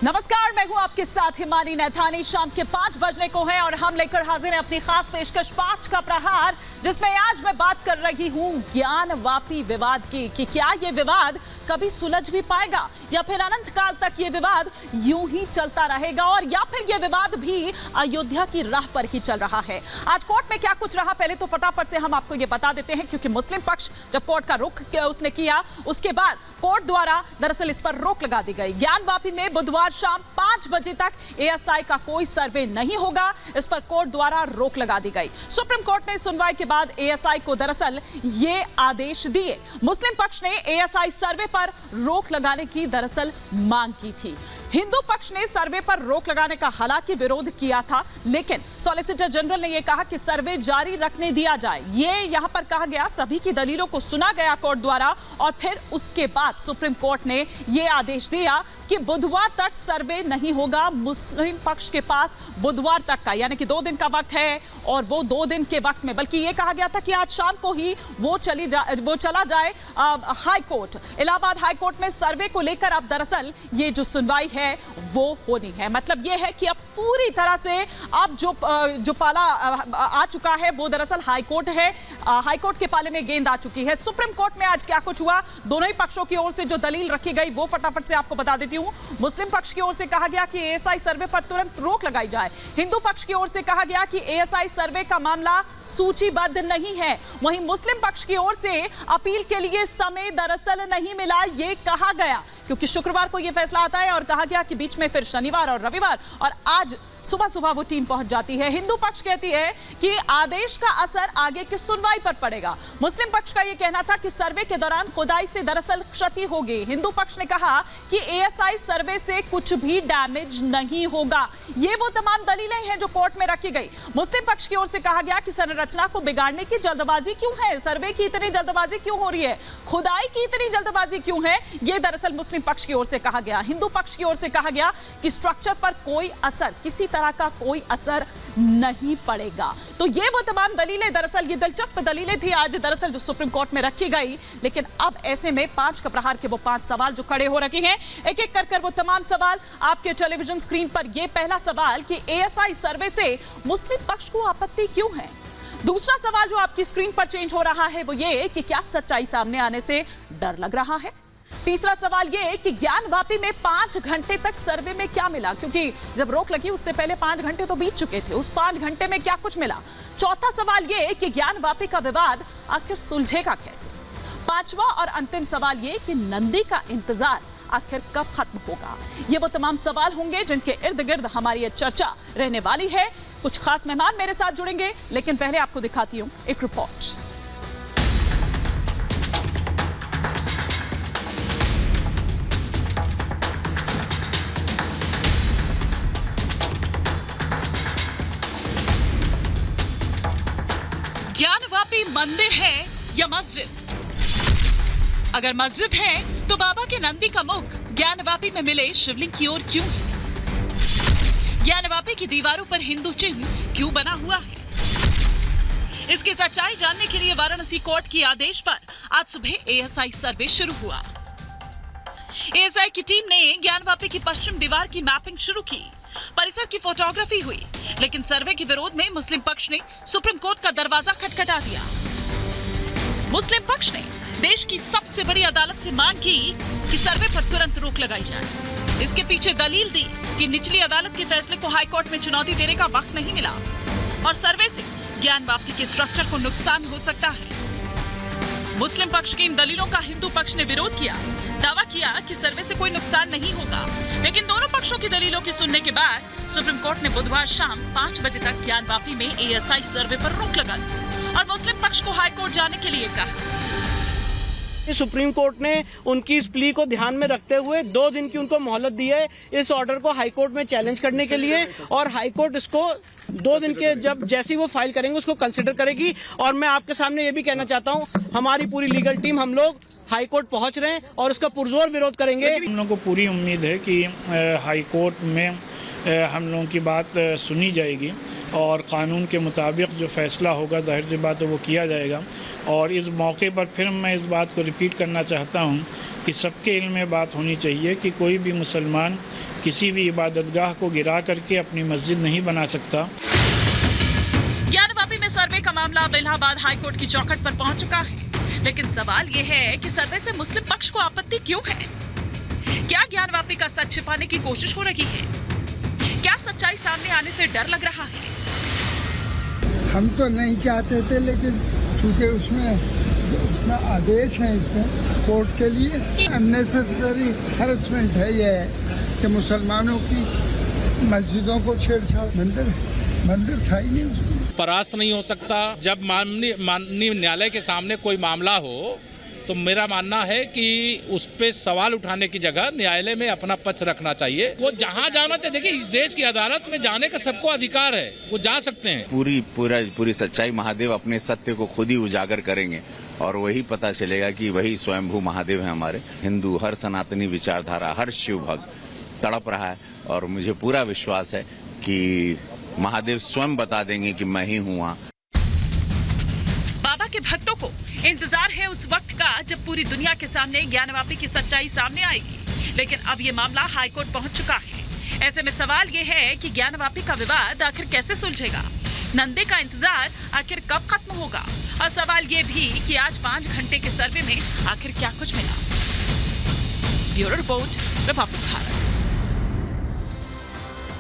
नमस्कार, मैं हूं आपके साथ हिमानी नैथानी। शाम के 5 बजने को है और हम लेकर हाजिर हैं अपनी खास पेशकश 5 का प्रहार, जिसमें आज मैं बात कर रही हूं ज्ञानवापी विवाद की कि क्या ये विवाद कभी सुलझ भी पाएगा या फिर अनंत काल तक ये विवाद यूं ही चलता रहेगा, और या फिर ये विवाद भी अयोध्या की राह पर ही चल रहा है। आज कोर्ट में क्या कुछ रहा, पहले तो फटाफट से हम आपको ये बता देते हैं, क्योंकि मुस्लिम पक्ष जब कोर्ट का रुख उसने किया, उसके बाद कोर्ट द्वारा दरअसल इस पर रोक लगा दी गई। ज्ञानवापी में बुधवार शाम 5 बजे तक एएसआई का कोई सर्वे नहीं होगा, इस पर कोर्ट द्वारा रोक लगा दी गई। सुप्रीम कोर्ट ने सुनवाई के बाद एएसआई को दरअसल ये आदेश दिए। मुस्लिम पक्ष ने एएसआई सर्वे पर रोक लगाने की दरअसल मांग की थी। हिंदू पक्ष ने सर्वे पर रोक लगाने का हालांकि विरोध किया था, लेकिन सॉलिसिटर जनरल ने यह कहा कि सर्वे जारी रखने दिया जाए। ये यहां पर कहा गया, सभी की दलीलों को सुना गया कोर्ट द्वारा, और फिर उसके बाद सुप्रीम कोर्ट ने यह आदेश दिया कि बुधवार तक सर्वे नहीं होगा। मुस्लिम पक्ष के पास बुधवार तक का, यानी कि 2 दिन का वक्त है, और वो 2 दिन के वक्त में, बल्कि ये कहा गया था कि आज शाम को ही वो चला जाए high court, Allahabad high court में सर्वे को लेकर अब दरअसल ये जो सुनवाई है वो होनी है। मतलब ये है कि अब पूरी तरह से अब जो पाला आ चुका है वो दरअसल हाई कोर्ट है। हाई कोर्ट के पाले में गेंद आ चुकी है। सुप्रीम कोर्ट में आज क्या कुछ हुआ, दोनों ही पक्षों की ओर से जो दलील रखी गई वो फटाफट से आपको बता देती हूं। मुस्लिम पक्ष की ओर से कहा गया कि एएसआई सर्वे पर तुरंत रोक लगाई जाए। हिंदू पक्ष की ओर से कहा गया कि एएसआई सर्वे का मामला सूचीबद्ध नहीं है। वहीं मुस्लिम पक्ष की ओर से अपील के लिए समय दरअसल नहीं मिला, ये कहा गया, क्योंकि शुक्रवार को यह फैसला आता है और कहा गया कि बीच में फिर शनिवार और रविवार, और आज सुबह सुबह वो टीम पहुंच जाती है। हिंदू पक्ष कहती है कि आदेश का असर आगे की सुनवाई पर पड़ेगा। मुस्लिम पक्ष का यह कहना था कि सर्वे के दौरान खुदाई से दरअसल क्षति होगी। हिंदू पक्ष ने कहा कि एएसआई सर्वे से कुछ भी डैमेज नहीं होगा। ये वो तमाम दलीलें हैं जो कोर्ट में रखी गई। मुस्लिम पक्ष की ओर से कहा गया कि संरचना को बिगाड़ने की जल्दबाजी क्यों है, सर्वे की इतनी जल्दबाजी क्यों हो रही है, खुदाई की इतनी जल्दबाजी क्यों है, यह दरअसल मुस्लिम पक्ष की ओर से कहा गया। हिंदू पक्ष की ओर से कहा गया कि स्ट्रक्चर पर कोई असर, किसी तरह का कोई असर नहीं पड़ेगा। तो ये वो तमाम दलीलें, दरअसल ये दिलचस्प दलीलें थी आज दरअसल जो सुप्रीम कोर्ट में रखी गई। लेकिन अब ऐसे में 5 का प्रहार के वो 5 सवाल जो खड़े हो रखे हैं, एक एक कर वो तमाम सवाल आपके टेलीविजन स्क्रीन पर। ये पहला सवाल कि एएसआई सर्वे से मुस्लिम पक्ष को आपत्ति क्यों है। दूसरा सवाल जो आपकी स्क्रीन पर चेंज हो रहा है वो ये कि क्या सच्चाई सामने आने से डर लग रहा है। तीसरा सवाल ये कि ज्ञानवापी में 5 घंटे तक सर्वे में क्या मिला, क्योंकि जब रोक लगी उससे पहले 5 घंटे तो बीत चुके थे, उस 5 घंटे में क्या कुछ मिला। चौथा सवाल ये कि ज्ञानवापी का विवाद आखिर सुलझेगा कैसे। पांचवा और अंतिम सवाल ये कि नंदी का इंतजार आखिर कब खत्म होगा। ये वो तमाम सवाल होंगे जिनके इर्द गिर्द हमारी ये चर्चा रहने वाली है। कुछ खास मेहमान मेरे साथ जुड़ेंगे, लेकिन पहले आपको दिखाती हूं एक रिपोर्ट। ज्ञानवापी मंदिर है या मस्जिद? अगर मस्जिद है तो बाबा के नंदी का मुख ज्ञानवापी में मिले शिवलिंग की ओर क्यों है? ज्ञानवापी की दीवारों पर हिंदू चिन्ह क्यों बना हुआ है? इसकी सच्चाई जानने के लिए वाराणसी कोर्ट के आदेश पर आज सुबह एएसआई सर्वे शुरू हुआ। एएसआई की टीम ने ज्ञानवापी की पश्चिम दीवार की मैपिंग शुरू की, परिसर की फोटोग्राफी हुई, लेकिन सर्वे के विरोध में मुस्लिम पक्ष ने सुप्रीम कोर्ट का दरवाजा खटखटा दिया। मुस्लिम पक्ष ने देश की सबसे बड़ी अदालत से मांग की कि सर्वे पर तुरंत रोक लगाई जाए। इसके पीछे दलील दी कि निचली अदालत के फैसले को हाई कोर्ट में चुनौती देने का वक्त नहीं मिला और सर्वे से ज्ञानवापी के स्ट्रक्चर को नुकसान हो सकता है। मुस्लिम पक्ष की इन दलीलों का हिंदू पक्ष ने विरोध किया, दावा किया कि सर्वे से कोई नुकसान नहीं होगा। लेकिन दोनों पक्षों की दलीलों की सुनने के बाद सुप्रीम कोर्ट ने बुधवार शाम 5 बजे तक ज्ञानवापी में एएसआई सर्वे पर रोक लगा दी और मुस्लिम पक्ष को हाई कोर्ट जाने के लिए कहा। सुप्रीम कोर्ट ने उनकी इस प्ली को ध्यान में रखते हुए 2 दिन की उनको मोहलत दी है इस ऑर्डर को हाई कोर्ट में चैलेंज करने के लिए, और हाई कोर्ट इसको 2 दिन के जब जैसी वो फाइल करेंगे उसको कंसिडर करेगी। और मैं आपके सामने ये भी कहना चाहता हूँ, हमारी पूरी लीगल टीम, हम लोग हाई कोर्ट पहुँच रहे हैं और उसका पुरजोर विरोध करेंगे। हम लोगों को पूरी उम्मीद है कि हाई कोर्ट में हम लोगों की बात सुनी जाएगी और कानून के मुताबिक जो फैसला होगा जाहिर सी बात है वो किया जाएगा। और इस मौके पर फिर मैं इस बात को रिपीट करना चाहता हूँ कि सबके इल्म में बात होनी चाहिए कि कोई भी मुसलमान किसी भी इबादतगाह को गिरा करके अपनी मस्जिद नहीं बना सकता। ज्ञानवापी में सर्वे का मामला अब इलाहाबाद हाईकोर्ट की चौखट पर पहुंच चुका है, लेकिन सवाल ये है कि सर्वे से मुस्लिम पक्ष को आपत्ति क्यों है? क्या ज्ञानवापी का सच छिपाने की कोशिश हो रही है? क्या सच्चाई सामने आने से डर लग रहा है? हम तो नहीं चाहते थे, लेकिन चूंकि उसमें आदेश है इसमें कोर्ट के लिए, अननेसेसरी हैरेसमेंट है ये कि मुसलमानों की मस्जिदों को छेड़छाड़। मंदिर था ही नहीं उसमें। परास्त नहीं हो सकता। जब माननीय न्यायालय के सामने कोई मामला हो तो मेरा मानना है कि उस पे सवाल उठाने की जगह न्यायालय में अपना पक्ष रखना चाहिए। वो जहाँ जाना चाहिए, देखिए इस देश की अदालत में जाने का सबको अधिकार है, वो जा सकते हैं। पूरी सच्चाई महादेव अपने सत्य को खुद ही उजागर करेंगे और वही पता चलेगा कि वही स्वयंभू महादेव है। हमारे हिंदू हर सनातनी विचारधारा, हर शिव भक्त तड़प रहा है और मुझे पूरा विश्वास है कि महादेव स्वयं बता देंगे कि मैं ही हूँ वहाँ। बाबा के भक्तों को इंतजार है उस वक्त का जब पूरी दुनिया के सामने ज्ञानवापी की सच्चाई सामने आएगी, लेकिन अब ये मामला हाईकोर्ट पहुंच चुका है। ऐसे में सवाल ये है कि ज्ञानवापी का विवाद आखिर कैसे सुलझेगा? नंदे का इंतजार आखिर कब खत्म होगा? और सवाल ये भी कि आज 5 घंटे के सर्वे में आखिर क्या कुछ मिला? Bureau report, Republic Bharat.